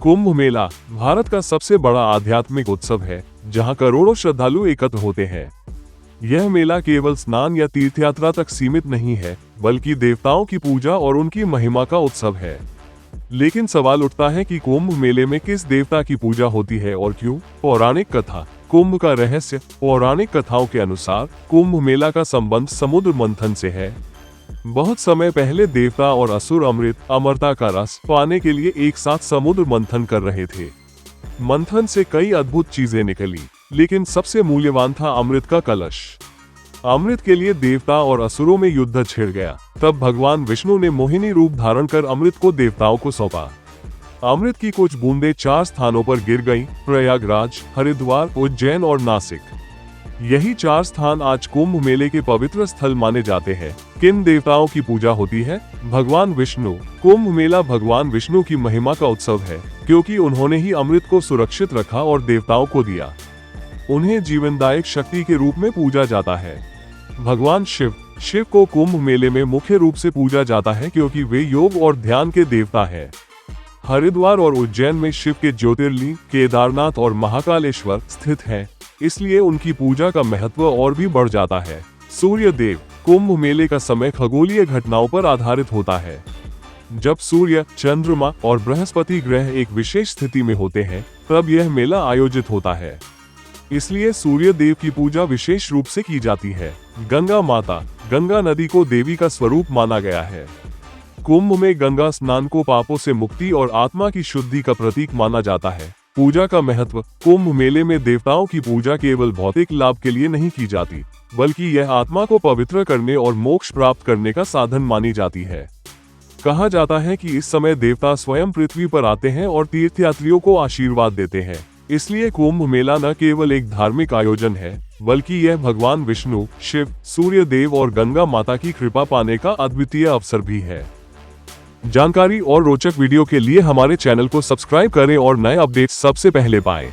कुंभ मेला भारत का सबसे बड़ा आध्यात्मिक उत्सव है, जहां करोड़ों श्रद्धालु एकत्र होते हैं। यह मेला केवल स्नान या तीर्थयात्रा तक सीमित नहीं है, बल्कि देवताओं की पूजा और उनकी महिमा का उत्सव है। लेकिन सवाल उठता है कि कुंभ मेले में किस देवता की पूजा होती है और क्यों? पौराणिक कथा। कुंभ का रहस्य। पौराणिक कथाओं के अनुसार कुंभ मेला का संबंध समुद्र मंथन से है। बहुत समय पहले देवता और असुर अमरता का रस पाने के लिए एक साथ समुद्र मंथन कर रहे थे। मंथन से कई अद्भुत चीजें निकली, लेकिन सबसे मूल्यवान था अमृत का कलश। अमृत के लिए देवता और असुरों में युद्ध छिड़ गया। तब भगवान विष्णु ने मोहिनी रूप धारण कर अमृत को देवताओं को सौंपा। अमृत की कुछ बूंदें 4 स्थानों पर गिर गईं: प्रयागराज, हरिद्वार, उज्जैन और नासिक। यही 4 स्थान आज कुंभ मेले के पवित्र स्थल माने जाते हैं। किन देवताओं की पूजा होती है? भगवान विष्णु। कुंभ मेला भगवान विष्णु की महिमा का उत्सव है, क्योंकि उन्होंने ही अमृत को सुरक्षित रखा और देवताओं को दिया। उन्हें जीवनदायक शक्ति के रूप में पूजा जाता है। भगवान शिव को कुंभ मेले में मुख्य रूप से पूजा जाता है, क्योंकि वे योग और ध्यान के देवता हैं। हरिद्वार और उज्जैन में शिव के ज्योतिर्लिंग केदारनाथ और महाकालेश्वर स्थित हैं, इसलिए उनकी पूजा का महत्व और भी बढ़ जाता है। सूर्य देव। कुंभ मेले का समय खगोलीय घटनाओं पर आधारित होता है। जब सूर्य, चंद्रमा और बृहस्पति ग्रह एक विशेष स्थिति में होते हैं, तब यह मेला आयोजित होता है। इसलिए सूर्य देव की पूजा विशेष रूप से की जाती है। गंगा माता। गंगा नदी को देवी का स्वरूप माना गया है। कुंभ में गंगा स्नान को पापों से मुक्ति और आत्मा की शुद्धि का प्रतीक माना जाता है। पूजा का महत्व। कुंभ मेले में देवताओं की पूजा केवल भौतिक लाभ के लिए नहीं की जाती, बल्कि यह आत्मा को पवित्र करने और मोक्ष प्राप्त करने का साधन मानी जाती है। कहा जाता है कि इस समय देवता स्वयं पृथ्वी पर आते हैं और तीर्थयात्रियों को आशीर्वाद देते हैं। इसलिए कुंभ मेला न केवल एक धार्मिक आयोजन है, बल्कि यह भगवान विष्णु, शिव, सूर्य देव और गंगा माता की कृपा पाने का अद्वितीय अवसर भी है। जानकारी और रोचक वीडियो के लिए हमारे चैनल को सब्सक्राइब करें और नए अपडेट्स सबसे पहले पाएं।